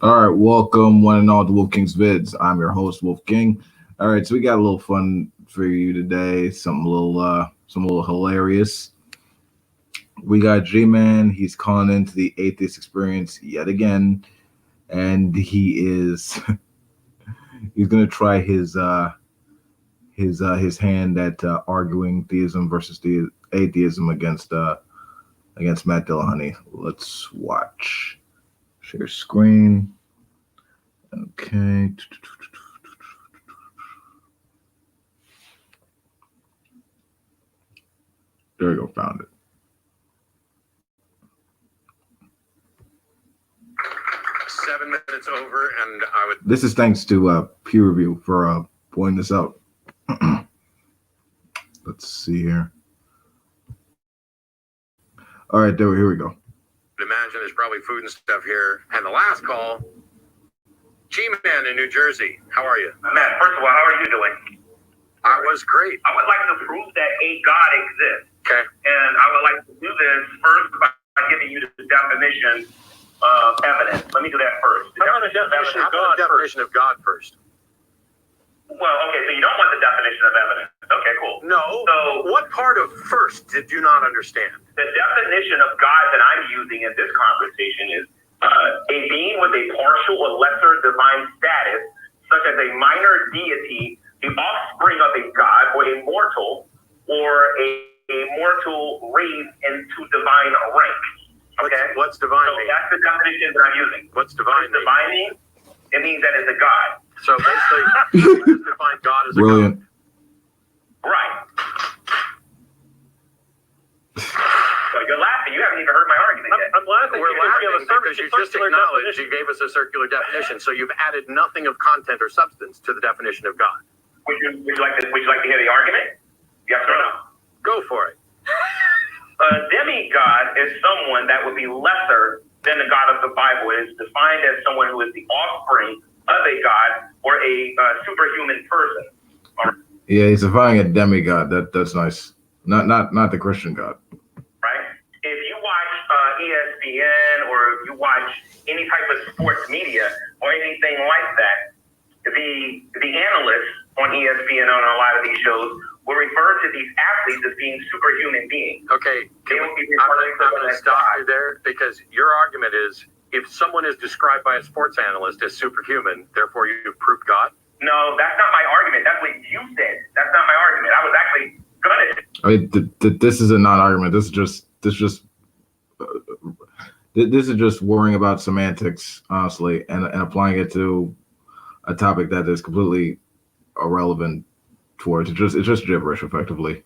All right, welcome one and all to Wolf King's Vids. I'm your host, Wolf King. All right, so we got a little fun for you today, something a little hilarious. We got G-Man. He's calling into the Atheist Experience yet again, and he's gonna try his hand at arguing theism versus atheism against Matt Dillahunty. Let's watch. Share screen. Okay. There we go. Found it. 7 minutes over, and I would. This is thanks to peer review for pointing this out. Let's see here. All right, here we go. Imagine there's probably food and stuff here. And the last call, G-Man in New Jersey. How are you? Matt, first of all, how are you doing? I was great. I would like to prove that a God exists. Okay. And I would like to do this first by giving you the definition of evidence. Let me do that first. How about the definition of God first? Well, okay, so you don't want the definition of evidence. Okay, cool. No. So what part of first did you not understand? the definition of God that I'm using in this conversation is a being with a partial or lesser divine status, such as a minor deity, the offspring of a god, or a mortal, or a mortal raised into divine rank. Okay? What's divine So mean? that's the definition that I'm using. What's divine mean? Divine mean? It means that it's a god. So basically, you just define God as a Brilliant. God. Right. So you're laughing. You haven't even heard my argument yet. I'm laughing. We're laughing because you just acknowledged you gave us a circular definition, so you've added nothing of content or substance to the definition of God. Would you like to hear the argument? Yes or no? Go for it. A demigod is someone that would be lesser than the God of the Bible. It is defined as someone who is the offspring of a god or a superhuman person. Yeah, he's defining a demigod. That's nice. Not the Christian God. Right? If you watch ESPN or you watch any type of sports media or anything like that, the analysts on ESPN on a lot of these shows will refer to these athletes as being superhuman beings. Okay, I'm going to stop you there because your argument is if someone is described by a sports analyst as superhuman, therefore you've proved God? No, that's not my argument. That's what you said. That's not my argument. I was actually gonna. I mean, this is a non-argument. This is just worrying about semantics, honestly, and applying it to a topic that is completely irrelevant towards it. It's just gibberish, effectively.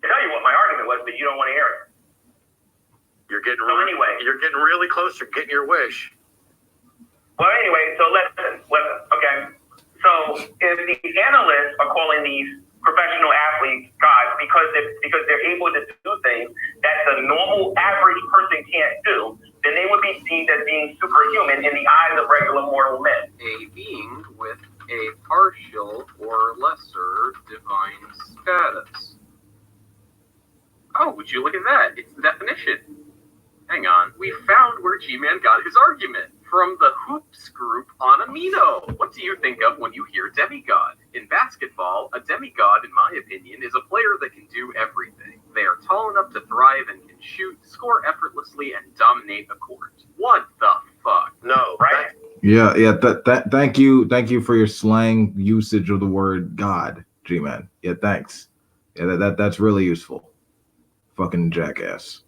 I tell you what my argument was, but you don't want to hear it. You're getting anyway, you're getting really close to getting your wish. Well, anyway, so listen, okay. So if the analysts are calling these professional athletes gods because they're able to do things that the normal average person can't do, then they would be deemed as being superhuman in the eyes of regular mortal men. A being with a partial or lesser divine status. Oh, would you look at that? It's the definition. Hang on. We found where G-Man got his argument. From the Hoops group on Amino. What do you think of when you hear demigod? In basketball, a demigod, in my opinion, is a player that can do everything. They are tall enough to thrive and can shoot, score effortlessly, and dominate a court. What the fuck? No, right? Yeah. Thank you for your slang usage of the word God, G-Man. Yeah, thanks. Yeah, that's really useful. Fucking jackass.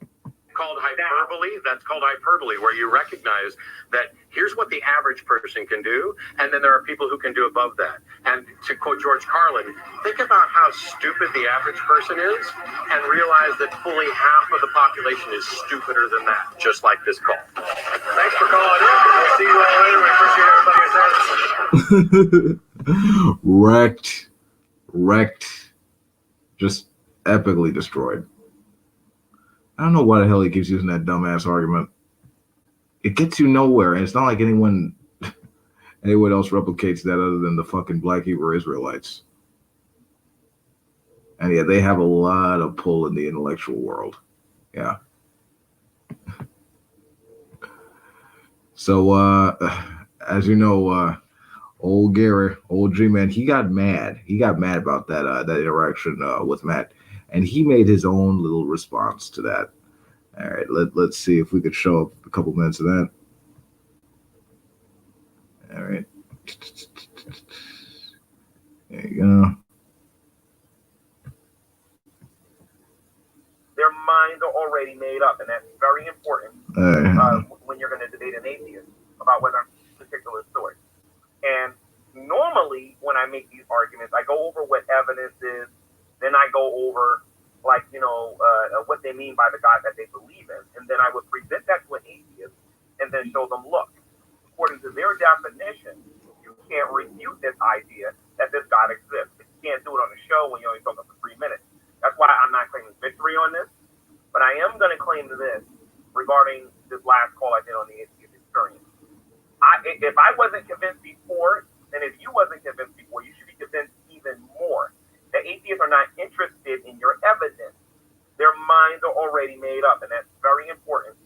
Called hyperbole. That's called hyperbole, where you recognize that here's what the average person can do, and then there are people who can do above that. And to quote George Carlin, think about how stupid the average person is, and realize that fully half of the population is stupider than that, just like this call. Thanks for calling in. We'll see you all later. We appreciate everybody's service. Wrecked, just epically destroyed. I don't know why the hell he keeps using that dumbass argument. It gets you nowhere, and it's not like anyone else replicates that other than the fucking Black Hebrew Israelites. And yeah, they have a lot of pull in the intellectual world. Yeah. So, as you know, old Gary, old G-Man, he got mad. He got mad about that interaction with Matt, and he made his own little response to that. All right, let's see if we could show up a couple minutes of that. All right. There you go. Their minds are already made up, and that's very important when you're going to debate an atheist about whether a particular story. And normally, when I make these arguments, I go over what evidence is, then I go over, like, what they mean by the God that they believe in, and then I would present that to an atheist and then show them, look, according to their definition, you can't refute this idea that this God exists. You can't do it on the show when you're only talking for 3 minutes. That's why I'm not claiming victory on this, but I am going to claim this regarding this last call I did on the atheist experience. If I wasn't convinced before, and if you wasn't convinced before, you should be convinced even more that atheists are not interested in your evidence. Their minds are already made up, and that's very important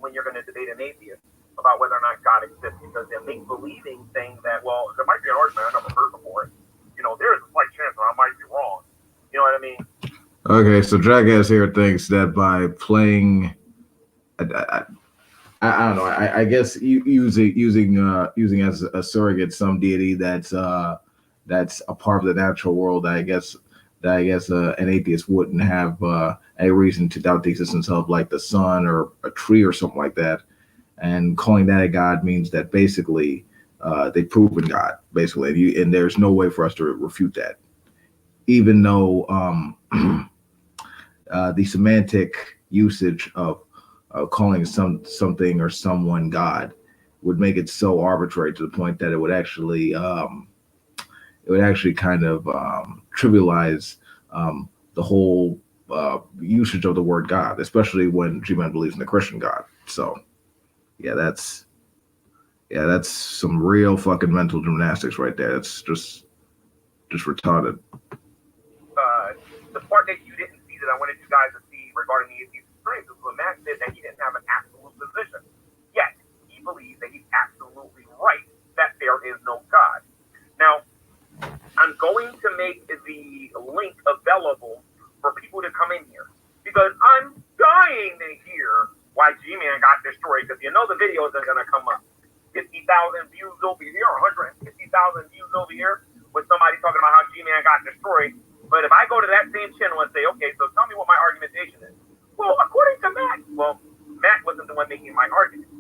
when you're going to debate an atheist about whether or not God exists, because they're make-believing, saying that, well, there might be an argument I never heard before. There's a slight chance that I might be wrong. You know what I mean? Okay, so Jackass here thinks that by playing, I don't know. I guess using as a surrogate some deity that's a part of the natural world. I guess an atheist wouldn't have any reason to doubt the existence of, like, the sun or a tree or something like that. And calling that a god means that basically they've proven God, basically, and there's no way for us to refute that, even though the semantic usage of calling something or someone God would make it so arbitrary to the point that it would actually kind of trivialize the whole usage of the word God, especially when G-Man believes in the Christian God. So yeah, that's some real fucking mental gymnastics right there. That's just retarded. The part that you didn't see that I wanted you guys to see regarding the atheist experience was when Matt said that he didn't have an absolute position. Yet, he believes that he's absolutely right that there is no God. Now, I'm going to make the link available for people to come in here, because I'm dying to hear why G-Man got destroyed, because the videos are going to come up. 50,000 views over here, 150,000 views over here, with somebody talking about how G-Man got destroyed. But if I go to that same channel and say, okay, so tell me what my argumentation is. Well, according to Matt, Matt wasn't the one making my argument.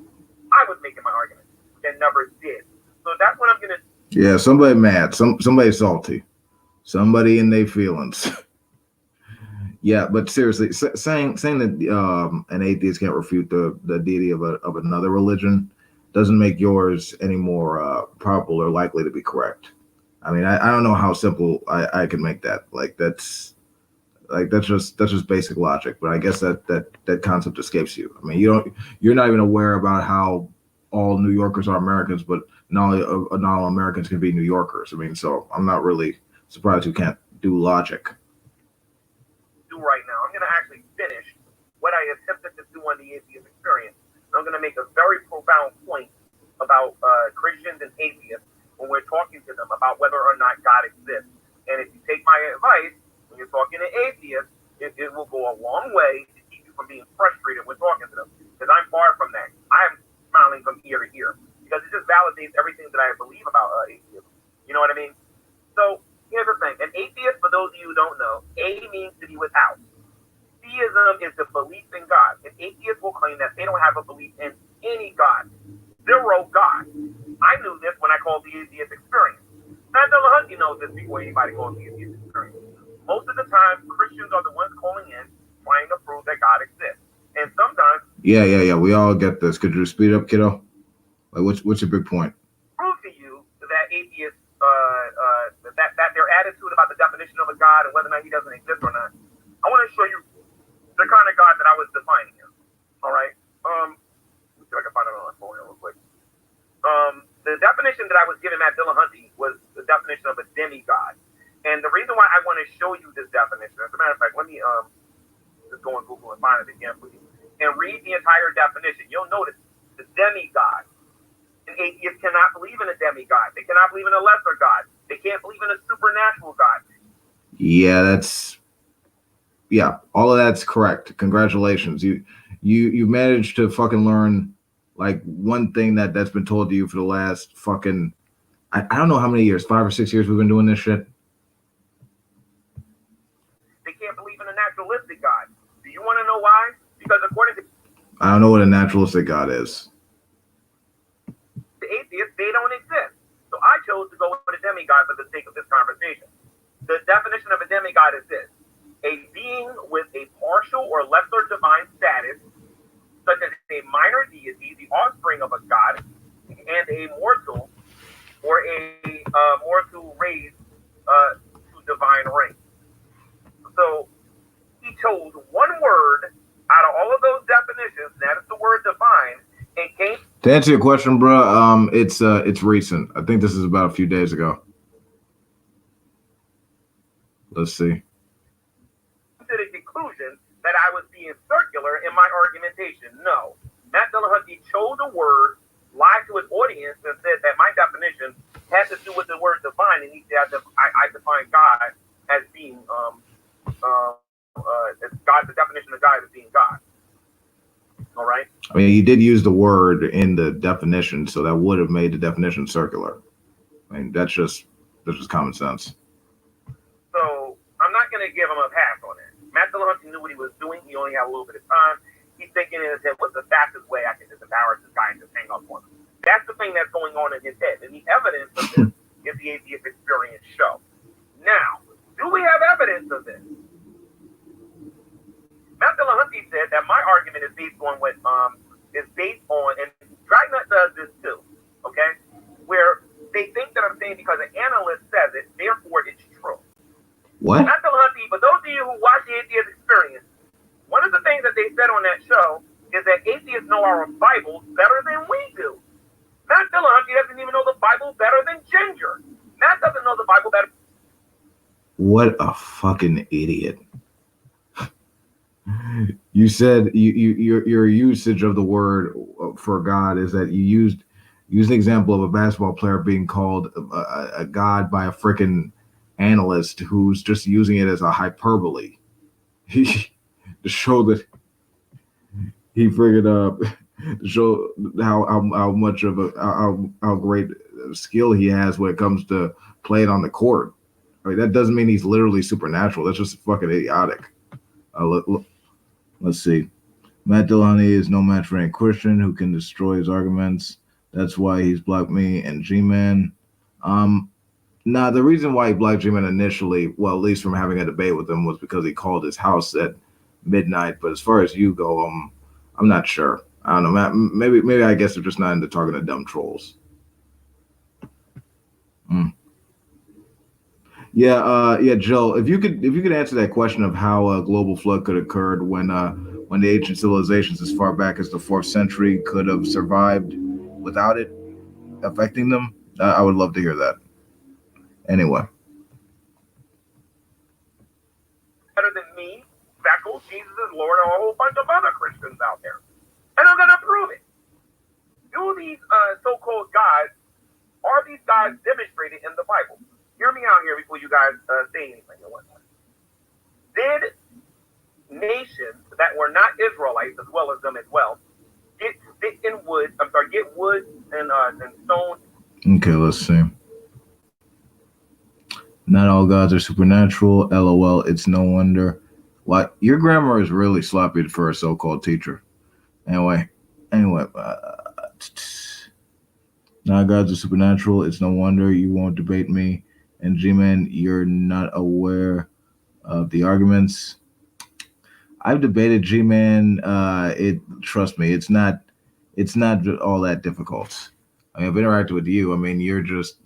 I was making my argument, and never did. So that's what I'm going to... Yeah, somebody mad, somebody salty, somebody in their feelings. Yeah, but seriously, saying that an atheist can't refute the deity of another religion doesn't make yours any more probable or likely to be correct. I mean, I don't know how simple I can make that. That's just basic logic. But I guess that concept escapes you. I mean, you're not even aware about how all New Yorkers are Americans, but not all Americans can be New Yorkers. I mean, so I'm not really surprised you can't do logic. Right now, I'm going to actually finish what I attempted to do on the atheist experience. I'm going to make a very profound point about Christians and atheists when we're talking to them about whether or not God exists. And if you take my advice, when you're talking to atheists, it will go a long way to keep you from being frustrated when talking to them. Because I'm far from that. I'm smiling from ear to ear, because it just validates everything that I believe about atheism. You know what I mean? So here's the thing. An atheist, for those of you who don't know, A means to be without. Theism is the belief in God. An atheist will claim that they don't have a belief in any God. Zero God. I knew this when I called the atheist experience. And Dillahunty knows this before anybody calls the atheist experience. Most of the time, Christians are the ones calling in, trying to prove that God exists. And sometimes... Yeah. We all get this. Could you speed up, kiddo? Like, what's your big point? Prove to you that atheists, that their attitude about the definition of a God and whether or not he doesn't exist or not. I want to show you the kind of God that I was defining here. All right? Let me see if I can find it on my phone real quick. The definition that I was given at Dillahunty was the definition of a demigod. And the reason why I want to show you this definition, as a matter of fact, let me just go on Google and find it again for you and read the entire definition. You'll notice the demigod. An atheist cannot believe in a demigod. They cannot believe in a lesser God. They can't believe in a supernatural God. Yeah, all of that's correct. Congratulations. You managed to fucking learn like one thing that's been told to you for the last fucking I don't know how many years, 5 or 6 years we've been doing this shit. They can't believe in a naturalistic God. Do you want to know why? Because according to I don't know what a naturalistic God is. the atheists, they don't exist. So I chose to go with a demigod for the sake of this conversation. The definition of a demigod is this: a being with a partial or lesser divine status, such as a minor deity, the offspring of a god, and a mortal or a mortal raised to divine rank. So he chose one word out of all of those definitions, and that is the word divine, and came. To answer your question, bro, it's recent. I think this is about a few days ago. Let's see. To the conclusion that I was being circular in my argumentation. No. Matt Dillahunty chose a word, lied to his audience, and said that my definition had to do with the word divine, and he said I define God as being God. The definition of God is being God. All right. I mean, he did use the word in the definition, so that would have made the definition circular. I mean, that's just common sense. So I'm not going to give him a pass on it. Matt Dillahunty knew what he was doing. He only had a little bit of time. He's thinking in his head, what's the fastest way I can just embarrass this guy and just hang up on him? That's the thing that's going on in his head. And the evidence of this is the atheist experience show. Now, do we have evidence of this? Matt Dillahunty said that my argument is based on what and Dragnut does this too, okay? Where they think that I'm saying because an analyst says it, therefore it's true. What? Matt Dillahunty, but those of you who watch the atheist experience, one of the things that they said on that show is that atheists know our Bible better than we do. Matt Dillahunty doesn't even know the Bible better than Ginger. Matt doesn't know the Bible better. What a fucking idiot. You said your usage of the word for God is that you used an example of a basketball player being called a god by a freaking analyst who's just using it as a hyperbole. To show that he figured up to show how much of how great skill he has when it comes to playing on the court. I mean, that doesn't mean he's literally supernatural. That's just fucking idiotic. Let's see. Matt Dillahunty is no match for any Christian who can destroy his arguments. That's why he's blocked me and G-Man. Nah, the reason why he blocked G-Man initially, well, at least from having a debate with him, was because he called his house at midnight. But as far as you go, I'm not sure. I don't know, Matt. Maybe I guess they're just not into talking to dumb trolls. Yeah, Jill. If you could answer that question of how a global flood could have occurred when the ancient civilizations as far back as the 4th century could have survived without it affecting them, I would love to hear that. Anyway. Better than me, Beckles, Jesus is Lord, and a whole bunch of other Christians out there. And I'm going to prove it. Do these so-called gods, are these gods demonstrated in the Bible? Hear me out here before you guys say anything. Did nations that were not Israelites, as well as them as well, get wood and stone? Okay, let's see. Not all gods are supernatural. LOL. It's no wonder. What? Your grammar is really sloppy for a so-called teacher. Anyway. Not gods are supernatural. It's no wonder you won't debate me. And G-Man, you're not aware of the arguments. I've debated G-Man. Trust me, it's not all that difficult. I mean, I've interacted with you. I mean, you're just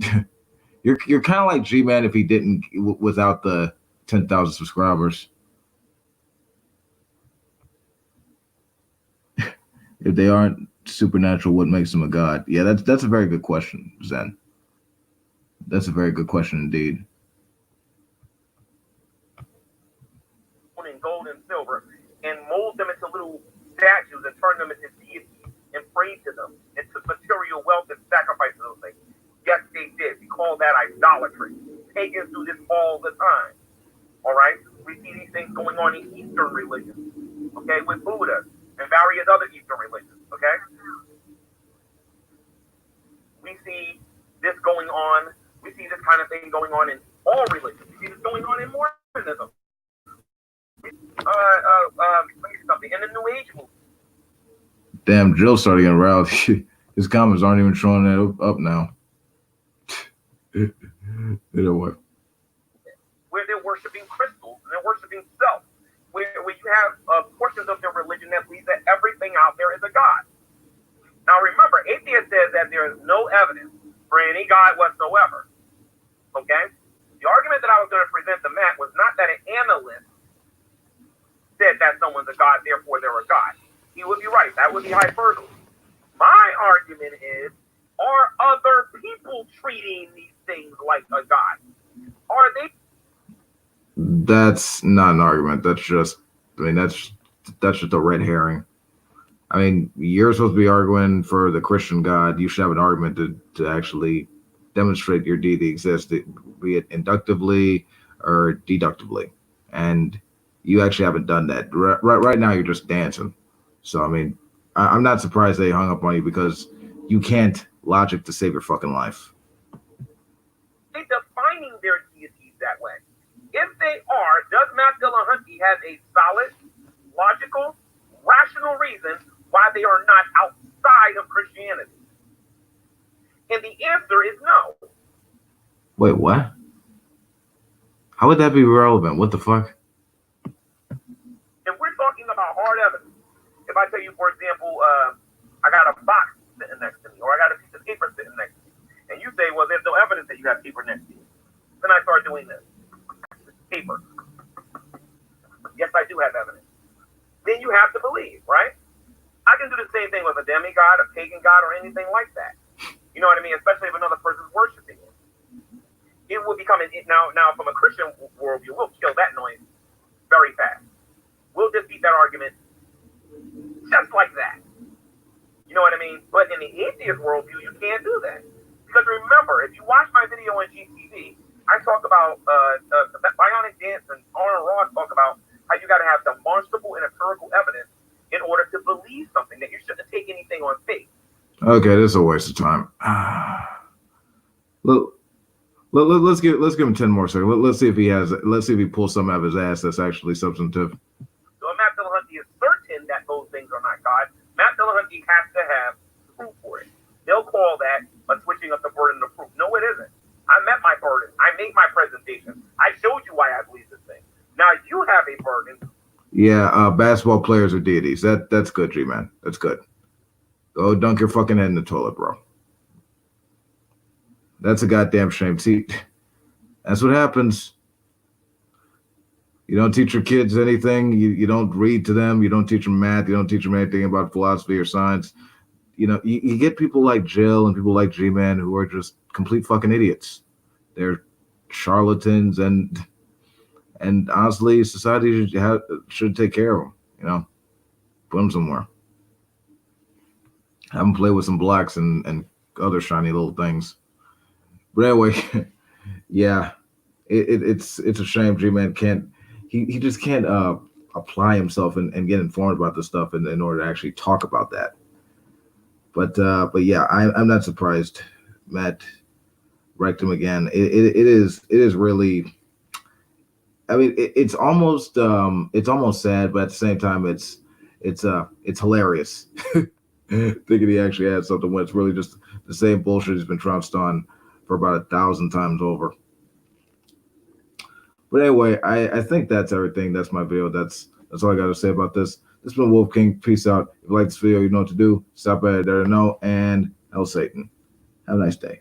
you're kind of like G-Man if he didn't without the 10,000 subscribers. If they aren't supernatural, what makes them a god? Yeah, that's a very good question, Zen. That's a very good question indeed. In gold and silver, and mold them into little statues and turn them into deities and pray prayed to them and took material wealth and sacrificed those things. Yes, they did. We call that idolatry. Pagans do this all the time. All right? We see these things going on in Eastern religions, okay, with Buddha and various other Eastern religions, okay? We see this going on. We see this kind of thing going on in all religions. We see this going on in Mormonism. Let me see something. In the New Age movement. Damn, Jill started getting riled. His comments aren't even showing that up now. Anyway. Where they're worshiping crystals and they're worshiping self. Where you have portions of their religion that believe that everything out there is a god. Now remember, atheist says that there is no evidence for any God whatsoever. Okay? The argument that I was going to present to Matt was not that an analyst said that someone's a god, therefore they're a god. He would be right. That would be hyperbole. My argument is, are other people treating these things like a god? Are they? That's not an argument. That's just, I mean, that's just a red herring. I mean, you're supposed to be arguing for the Christian God. You should have an argument to actually demonstrate your deity exists, be it inductively or deductively. And you actually haven't done that. Right now, you're just dancing. So, I mean, I'm not surprised they hung up on you because you can't logic to save your fucking life. They're defining their deities that way. If they are, does Matt Dillahunty have a solid, logical, rational reason why they are not outside of Christianity? And the answer is no. Wait, what? How would that be relevant? What the fuck? If we're talking about hard evidence, if I tell you, for example, I got a box sitting next to me, or I got a piece of paper sitting next to me, and you say, well, there's no evidence that you have paper next to you. Then I start doing this. Paper. Yes, I do have evidence. Then you have to believe, right? I can do the same thing with a demigod, a pagan god, or anything like that. You know what I mean? Especially if another person's worshiping it. It will become now from a Christian worldview, we'll kill that noise very fast. We'll defeat that argument just like that. You know what I mean? But in the atheist worldview, you can't do that. Because remember, if you watch my video on GTV, I talk about bionic dance, and Arnold Ross talk about how you got to have demonstrable and empirical evidence in order to believe something, that you shouldn't take anything on faith. Okay, this is a waste of time. Let's give him 10 more seconds. Let's see if he pulls something out of his ass that's actually substantive. So if Matt Dillahunty is certain that those things are not God, Matt Dillahunty has to have proof for it. They'll call that a switching of the burden of proof. No, it isn't. I met my burden. I made my presentation. I showed you why I believe this thing. Now you have a burden. Yeah, basketball players are deities. That's good, G-Man. That's good. Go dunk your fucking head in the toilet, bro. That's a goddamn shame. See, that's what happens. You don't teach your kids anything. You don't read to them. You don't teach them math. You don't teach them anything about philosophy or science. You know, you get people like Jill and people like G-Man who are just complete fucking idiots. They're charlatans, and honestly, society should take care of them. You know, put them somewhere. Have them play with some blocks and other shiny little things. But anyway, yeah, it's a shame G-Man can't. He just can't apply himself and get informed about this stuff in order to actually talk about that. But yeah, I'm not surprised Matt wrecked him again. It is really. I mean, it's almost sad, but at the same time, it's hilarious. Thinking he actually had something when it's really just the same bullshit he's been trounced on for about 1,000 times over. But anyway, I think that's everything. That's my video. That's all I got to say about this. This has been Wolf King. Peace out. If you like this video, you know what to do. Stop by there to know, and hell Satan. Have a nice day.